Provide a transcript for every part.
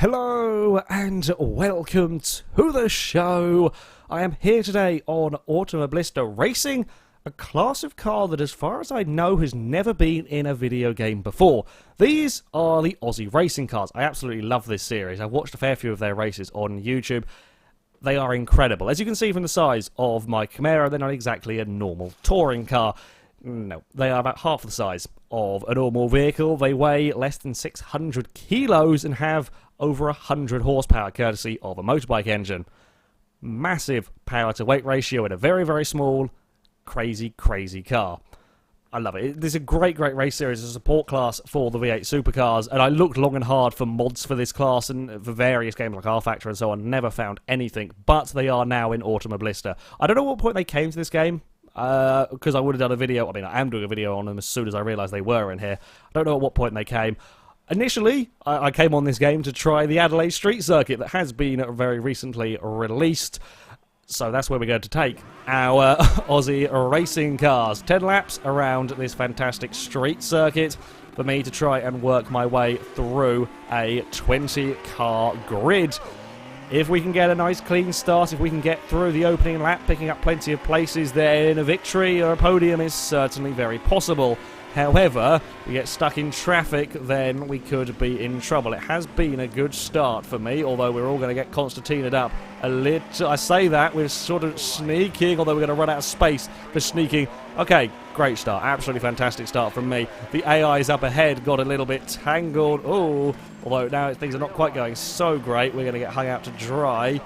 Hello and welcome to the show. I am here today on Automobilista Racing, a class of car that as far as I know has never been in a video game before. These are the Aussie Racing Cars. I absolutely love this series. I've watched a fair few of their races on YouTube. They are incredible. As you can see from the size of my Camaro, they're not exactly a normal touring car. No, they are about half the size of a normal vehicle. They weigh less than 600 kilos and have over 100 horsepower, courtesy of a motorbike engine. Massive power-to-weight ratio in a very, very small, crazy car. I love it. This is a great race series, a support class for the V8 supercars, and I looked long and hard for mods for this class and for various games like R-Factor and so on, never found anything, but they are now in Automobilista. I don't know what point they came to this game, because I would have done a video. I mean, I am doing a video on them as soon as I realised they were in here. I don't know at what point they came. Initially, I came on this game to try the Adelaide Street Circuit that has been very recently released. So that's where we're going to take our Aussie Racing Cars. 10 laps around this fantastic street circuit for me to try and work my way through a 20-car grid. If we can get a nice clean start, if we can get through the opening lap, picking up plenty of places, then a victory or a podium is certainly very possible. However, we get stuck in traffic, then we could be in trouble. It has been a good start for me, although we're all going to get Constantinaed up a little. I say that, we're sort of sneaking, although we're going to run out of space for sneaking. Okay, great start. Absolutely fantastic start from me. The AIs up ahead got a little bit tangled. Oh, although now things are not quite going so great. We're going to get hung out to dry.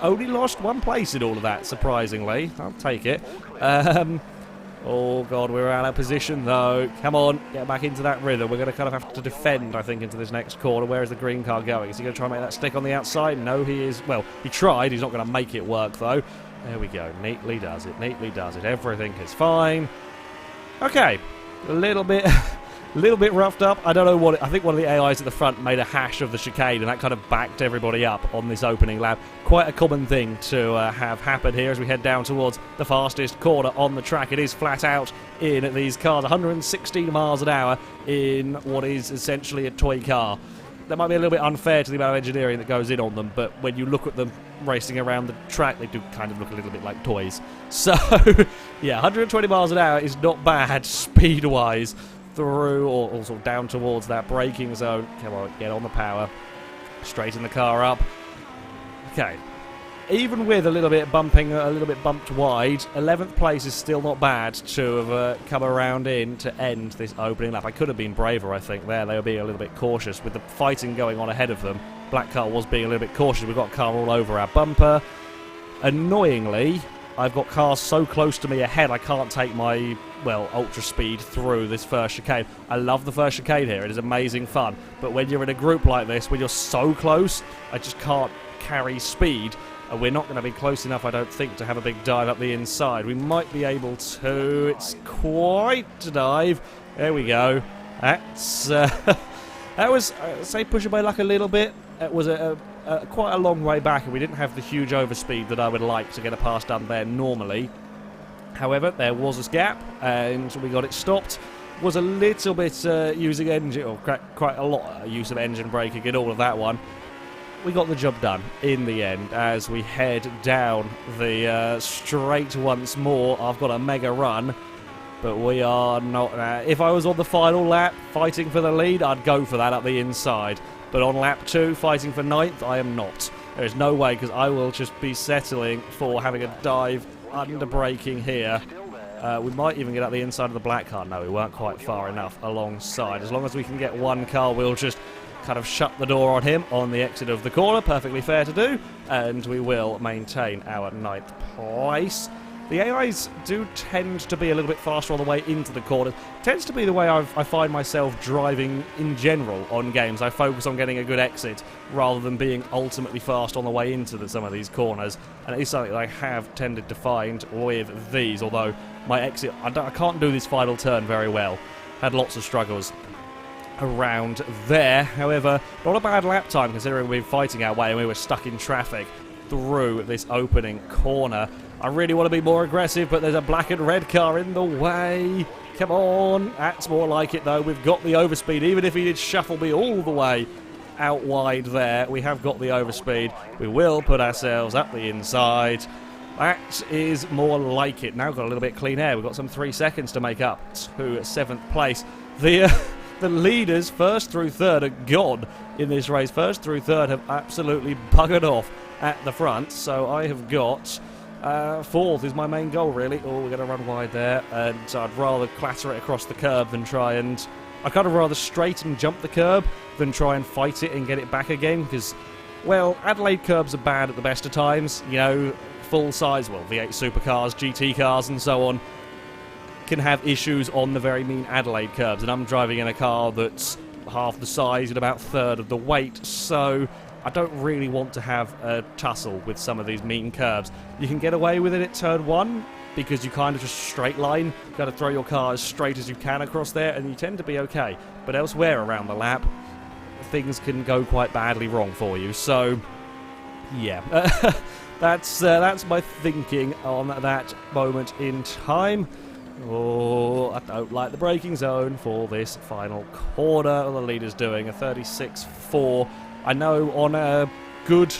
Only lost one place in all of that, surprisingly. I'll take it. Oh, God, we're out of position, though. Come on, get back into that rhythm. We're going to kind of have to defend, I think, into this next corner. Where is the green car going? Is he going to try and make that stick on the outside? No, he is. Well, he tried. He's not going to make it work, though. There we go. Neatly does it. Neatly does it. Everything is fine. Okay. A little bit roughed up. I don't know what. I think one of the AIs at the front made a hash of the chicane, and that kind of backed everybody up on this opening lap. Quite a common thing to have happen here as we head down towards the fastest corner on the track. It is flat out in these cars, 116 miles an hour in what is essentially a toy car. That might be a little bit unfair to the amount of engineering that goes in on them, but when you look at them racing around the track, they do kind of look a little bit like toys. So, yeah, 120 miles an hour is not bad speed-wise through or sort of down towards that braking zone. Come on, get on the power. Straighten the car up. Okay. Even with a little bit bumping, a little bit bumped wide, 11th place is still not bad to have come around in to end this opening lap. I could have been braver, I think, there. They were being a little bit cautious with the fighting going on ahead of them. Black car was being a little bit cautious. We've got a car all over our bumper. Annoyingly, I've got cars so close to me ahead, I can't take my, well, ultra speed through this first chicane. I love the first chicane here. It is amazing fun. But when you're in a group like this, when you're so close, I just can't carry speed. And we're not going to be close enough, I don't think, to have a big dive up the inside. We might be able to. It's quite a dive. There we go. That's that was, say, pushing my luck a little bit. It was quite a long way back, and we didn't have the huge overspeed that I would like to get a pass done there normally. However, there was this gap, and we got it stopped. Was a little bit using engine, or quite a lot use of engine braking in all of that one. We got the job done in the end as we head down the straight once more. I've got a mega run, but we are not. If I was on the final lap fighting for the lead, I'd go for that up the inside. But on lap 2, fighting for 9th, I am not. There is no way, because I will just be settling for having a dive under braking here. We might even get up the inside of the black car. No, we weren't quite far enough alongside. As long as we can get one car, we'll just kind of shut the door on him on the exit of the corner. Perfectly fair to do. And we will maintain our 9th place. The AIs do tend to be a little bit faster on the way into the corners. Tends to be the way I find myself driving in general on games. I focus on getting a good exit rather than being ultimately fast on the way into some of these corners. And it is something that I have tended to find with these, although my exit, I can't do this final turn very well. Had lots of struggles around there. However, not a bad lap time considering we've been fighting our way and we were stuck in traffic through this opening corner. I really want to be more aggressive, but there's a black and red car in the way. Come on. That's more like it, though. We've got the overspeed. Even if he did shuffle me all the way out wide there. We have got the overspeed. We will put ourselves up the inside. That is more like it. Now got a little bit clean air. We've got some 3 seconds to make up to 7th place. The leaders, first through third, are gone in this race. First through third have absolutely buggered off at the front. So I have got 4th is my main goal, really. Oh, we're going to run wide there. And I'd rather clatter it across the curb than try and... I'd kind of rather straight and jump the curb than try and fight it and get it back again. Because, well, Adelaide curbs are bad at the best of times. You know, full size, well, V8 supercars, GT cars and so on can have issues on the very mean Adelaide curbs, and I'm driving in a car that's half the size and about 1/3 of the weight, so I don't really want to have a tussle with some of these mean curbs. You can get away with it at turn 1 because you kind of just straight line, you've got to throw your car as straight as you can across there and you tend to be okay, but elsewhere around the lap things can go quite badly wrong for you, so yeah. That's my thinking on that moment in time. Oh, I don't like the braking zone for this final corner. The leader's doing a 36.4. I know on a good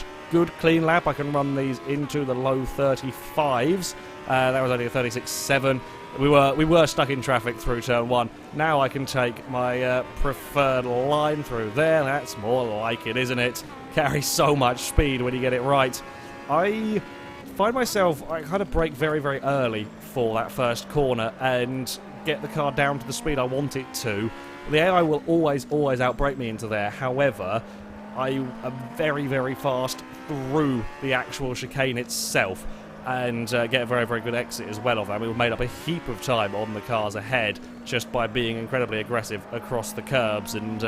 clean lap I can run these into the low 35s. That was only a 36.7. We were stuck in traffic through turn 1. Now I can take my preferred line through there. That's more like it, isn't it? Carries so much speed when you get it right. I find myself, I kind of brake very, very early for that first corner and get the car down to the speed I want it to. The AI will always outbrake me into there. However, I am very, very fast through the actual chicane itself and get a very, very good exit as well of that. We've made up a heap of time on the cars ahead just by being incredibly aggressive across the curbs, and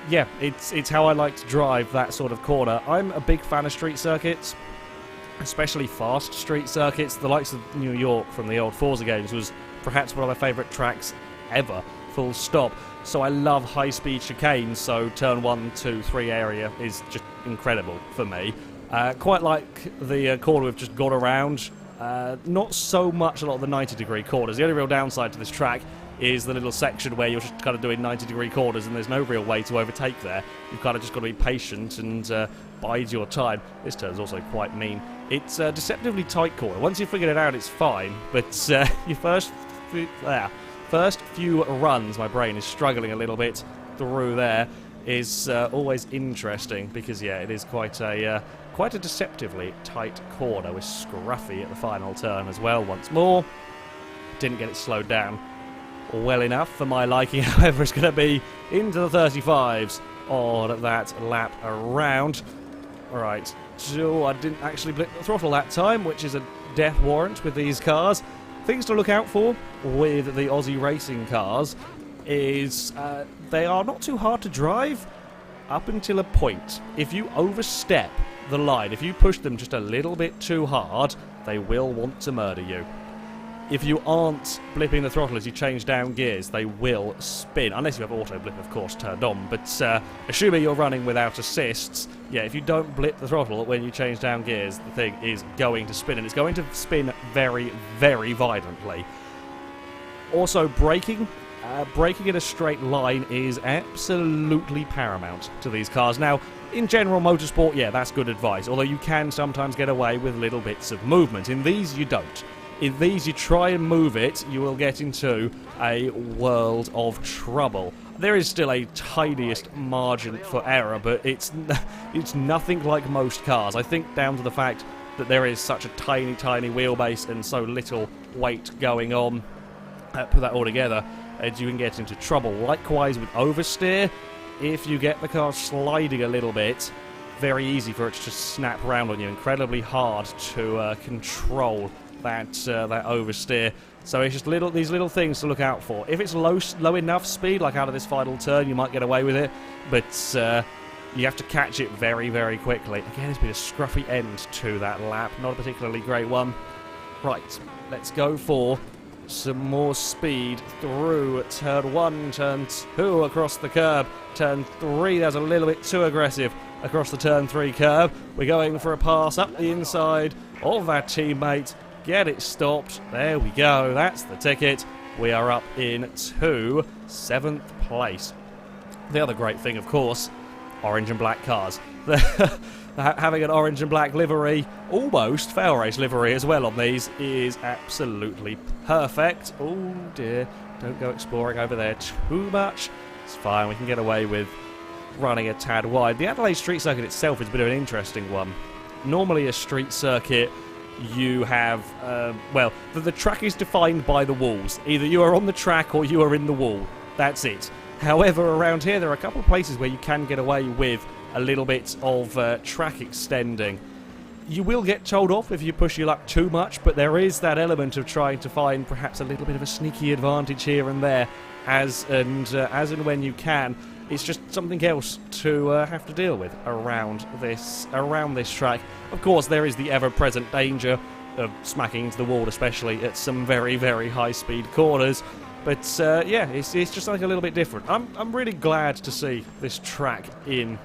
yeah, it's how I like to drive that sort of corner. I'm a big fan of street circuits, especially fast street circuits. The likes of New York from the old Forza games was perhaps one of my favourite tracks ever, full stop. So I love high-speed chicanes, so turn 1, 2, 3 area is just incredible for me. Quite like the corner we've just got around. Not so much a lot of the 90-degree corners. The only real downside to this track is the little section where you're just kind of doing 90-degree corners and there's no real way to overtake there. You've kind of just got to be patient and bide your time. This turn's also quite mean. It's a deceptively tight corner. Once you've figured it out, it's fine, but your first few runs, my brain is struggling a little bit through there, is always interesting because, yeah, it is quite a deceptively tight corner with Scruffy at the final turn as well once more. Didn't get it slowed down well enough for my liking, however. It's going to be into the 35s on that lap around. Alright, so I didn't actually blip the throttle that time, which is a death warrant with these cars. Things to look out for with the Aussie Racing Cars is they are not too hard to drive up until a point. If you overstep the line, if you push them just a little bit too hard, they will want to murder you. If you aren't blipping the throttle as you change down gears, they will spin. Unless you have auto blip, of course, turned on. But assuming you're running without assists, yeah, if you don't blip the throttle when you change down gears, the thing is going to spin. And it's going to spin very, very violently. Also, braking. Braking in a straight line is absolutely paramount to these cars. Now, in general motorsport, yeah, that's good advice. Although you can sometimes get away with little bits of movement. In these, you don't. In these, you try and move it, you will get into a world of trouble. There is still a tiniest margin for error, but it's nothing like most cars. I think down to the fact that there is such a tiny, tiny wheelbase and so little weight going on. Put that all together, and you can get into trouble. Likewise with oversteer, if you get the car sliding a little bit, very easy for it to just snap around on you. Incredibly hard to control that oversteer. So it's just these little things to look out for. If it's low enough speed, like out of this final turn, you might get away with it, but you have to catch it very, very quickly. Again, it's been a scruffy end to that lap, not a particularly great one. Right, let's go for some more speed through turn 1, turn 2 across the curb, turn 3, that's a little bit too aggressive across the turn 3 curb. We're going for a pass up the inside of our teammate. Get it stopped. There we go. That's the ticket. We are up into 7th place. The other great thing, of course, orange and black cars. Having an orange and black livery, almost fail race livery as well on these, is absolutely perfect. Oh dear, don't go exploring over there too much. It's fine, we can get away with running a tad wide. The Adelaide Street Circuit itself is a bit of an interesting one. Normally a street circuit, you have, well, the track is defined by the walls. Either you are on the track or you are in the wall. That's it. However, around here there are a couple of places where you can get away with a little bit of track extending. You will get told off if you push your luck too much, but there is that element of trying to find perhaps a little bit of a sneaky advantage here and there, as and when you can. It's just something else to have to deal with around this track. Of course, there is the ever-present danger of smacking into the wall, especially at some very, very high-speed corners. But yeah, it's just like a little bit different. I'm really glad to see this track in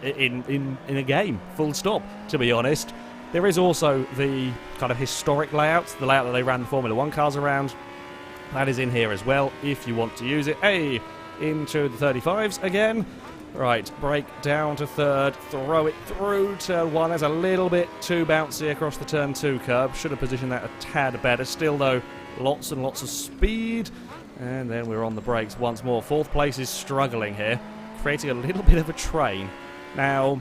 a game, full stop, to be honest. There is also the kind of historic layout, the layout that they ran the Formula 1 cars around. That is in here as well, if you want to use it. Hey, into the 35s again. Right, brake down to third, throw it through turn 1. There's a little bit too bouncy across the turn 2 curb. Should have positioned that a tad better. Still, though, lots and lots of speed. And then we're on the brakes once more. Fourth place is struggling here, creating a little bit of a train. Now,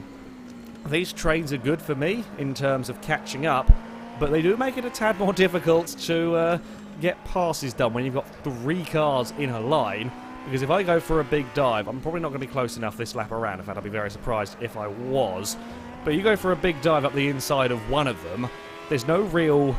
these trains are good for me in terms of catching up, but they do make it a tad more difficult to get passes done when you've got 3 cars in a line. Because if I go for a big dive, I'm probably not going to be close enough this lap around. In fact, I'd be very surprised if I was. But you go for a big dive up the inside of one of them, there's no real...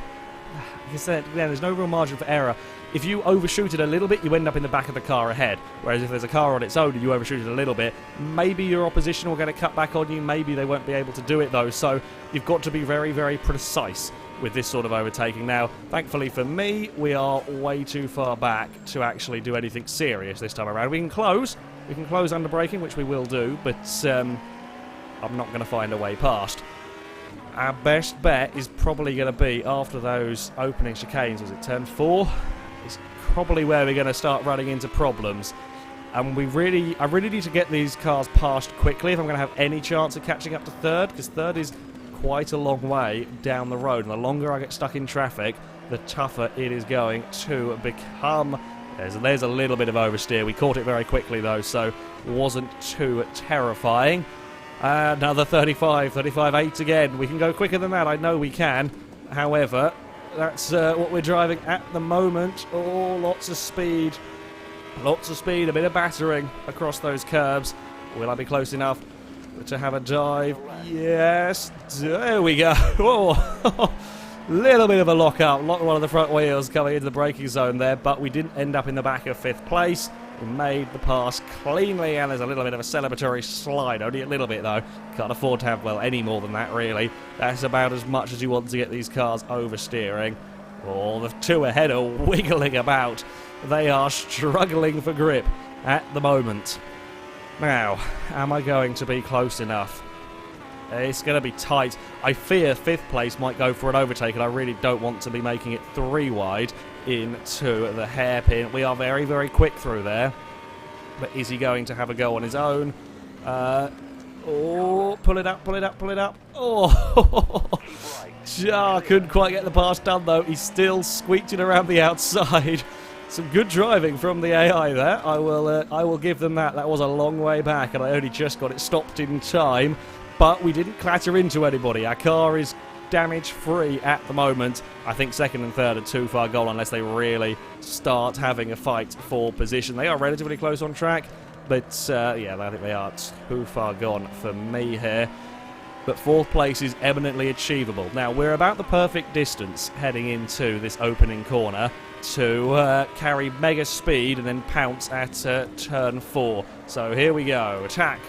there's no real margin for error. If you overshoot it a little bit, you end up in the back of the car ahead. Whereas if there's a car on its own and you overshoot it a little bit, maybe your opposition will get a cut back on you, maybe they won't be able to do it though. So you've got to be very, very precise with this sort of overtaking. Now, thankfully for me, we are way too far back to actually do anything serious this time around. We can close under braking, which we will do, but I'm not going to find a way past. Our best bet is probably going to be after those opening chicanes. Was it turn 4? It's probably where we're going to start running into problems. And I really need to get these cars past quickly if I'm going to have any chance of catching up to third, because third is quite a long way down the road, and the longer I get stuck in traffic, the tougher it is going to become. There's a little bit of oversteer. We caught it very quickly though, so it wasn't too terrifying. Another 35-8 again. We can go quicker than that, I know we can. However, that's what we're driving at the moment. Oh, lots of speed, a bit of battering across those curbs. Will I be close enough to have a dive? Yes, there we go. Oh, little bit of a lock up, locked one of the front wheels coming into the braking zone there, but we didn't end up in the back of 5th place. We made the pass cleanly, and there's a little bit of a celebratory slide, only a little bit though. Can't afford to have, well, any more than that really. That's about as much as you want to get these cars oversteering. Oh, the 2 ahead are wiggling about. They are struggling for grip at the moment. Now, am I going to be close enough? It's going to be tight. I fear 5th place might go for an overtake, and I really don't want to be making it 3 wide into the hairpin. We are very, very quick through there. But is he going to have a go on his own? Oh, pull it up. Oh, couldn't quite get the pass done, though. He's still squeaked it around the outside. Some good driving from the AI there. I will give them that. That was a long way back, and I only just got it stopped in time. But we didn't clatter into anybody. Our car is damage-free at the moment. I think 2nd and 3rd are too far gone unless they really start having a fight for position. They are relatively close on track, but yeah, I think they are too far gone for me here. But 4th place is eminently achievable. Now, we're about the perfect distance heading into this opening corner to carry mega speed and then pounce at turn 4. So here we go. Attack.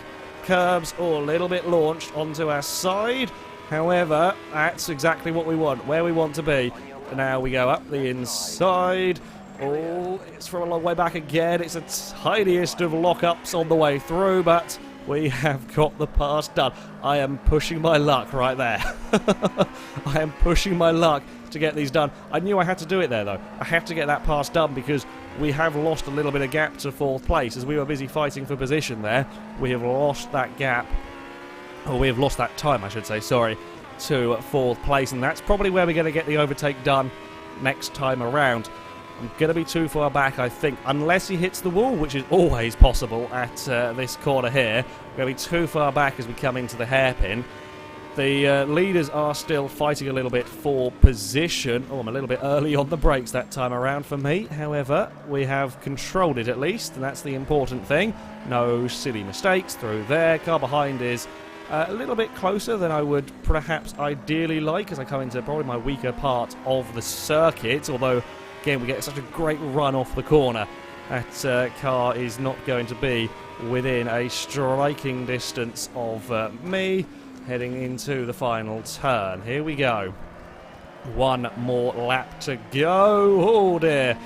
Curbs, or a little bit launched onto our side. However, that's exactly what we want, where we want to be. Now we go up the inside. Oh, it's from a long way back again. It's the tiniest of lock-ups on the way through, but We have got the pass done. I am pushing my luck right there. I am pushing my luck to get these done. I knew I had to do it there, though. I had to get that pass done because we have lost a little bit of gap to 4th place. As we were busy fighting for position there, we have lost that gap. Or we have lost that time, I should say, sorry, to 4th place. And that's probably where we're going to get the overtake done next time around. I'm going to be too far back, I think, unless he hits the wall, which is always possible at this corner here. I'm going to be too far back as we come into the hairpin. The leaders are still fighting a little bit for position. Oh, I'm a little bit early on the brakes that time around for me. However, we have controlled it at least, and that's the important thing. No silly mistakes through there. Car behind is a little bit closer than I would perhaps ideally like as I come into probably my weaker part of the circuit, although again we get such a great run off the corner. That car is not going to be within a striking distance of me heading into the final turn. Here we go. One more lap to go. Oh dear.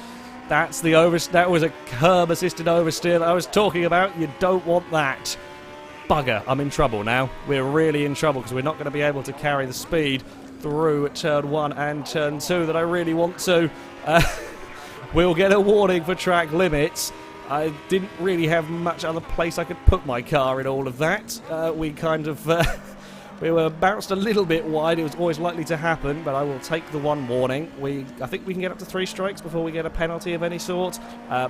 That's the that was a curb assisted oversteer that I was talking about. You don't want that. Bugger, I'm in trouble now. We're really in trouble because we're not going to be able to carry the speed through turn 1 and turn 2 that I really want to. We'll get a warning for track limits. I didn't really have much other place I could put my car in all of that. We kind of... we were bounced a little bit wide. It was always likely to happen, but I will take the one warning. I think we can get up to 3 strikes before we get a penalty of any sort,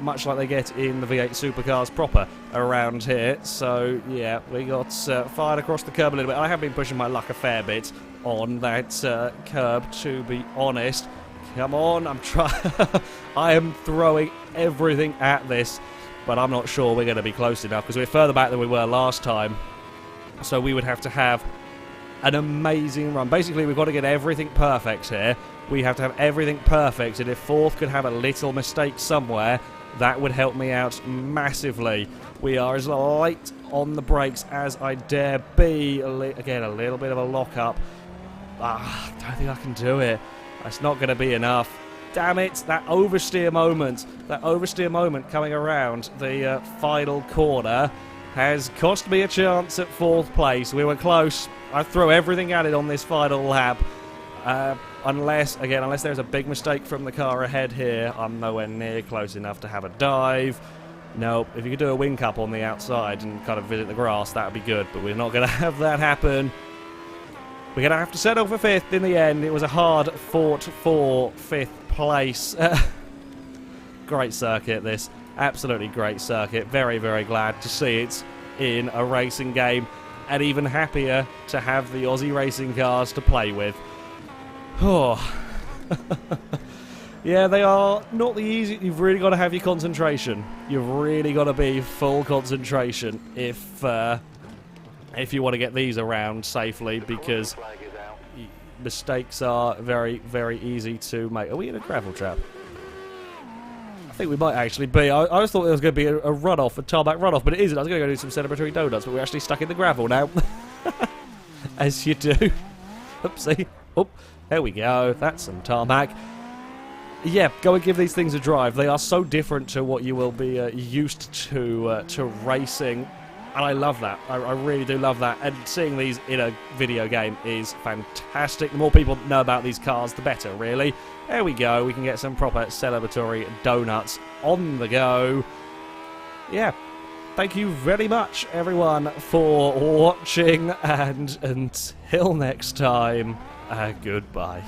much like they get in the V8 supercars proper around here. So, yeah, we got fired across the curb a little bit. I have been pushing my luck a fair bit on that curb, to be honest. Come on, I'm trying. I am throwing everything at this, but I'm not sure we're going to be close enough because we're further back than we were last time. So we would have to have an amazing run. Basically, we've got to get everything perfect here. We have to have everything perfect, and if 4th could have a little mistake somewhere, that would help me out massively. We are as light on the brakes as I dare be. Again, a little bit of a lock-up. I don't think I can do it. It's not going to be enough. Damn it, that oversteer moment coming around the final corner has cost me a chance at 4th place. We were close. I threw everything at it on this final lap. Unless there's a big mistake from the car ahead here, I'm nowhere near close enough to have a dive. Nope, if you could do a wing cup on the outside and kind of visit the grass, that would be good, but we're not going to have that happen. We're going to have to settle for 5th in the end. It was a hard fought for 5th place. Great circuit, this. Absolutely great circuit. Very, very glad to see it in a racing game. And even happier to have the Aussie Racing Cars to play with. Oh. Yeah, they are not the easy... You've really got to have your concentration. You've really got to be full concentration if you want to get these around safely, because mistakes are very, very easy to make. Are we in a gravel trap? I think we might actually be. I thought there was going to be a runoff, a tarmac runoff, but it isn't. I was going to go do some celebratory donuts, but we're actually stuck in the gravel now. As you do. Oopsie. Oh, there we go. That's some tarmac. Yeah, go and give these things a drive. They are so different to what you will be used to racing. And I love that. I really do love that. And seeing these in a video game is fantastic. The more people know about these cars, the better, really. There we go. We can get some proper celebratory donuts on the go. Yeah. Thank you very much, everyone, for watching. And until next time, goodbye.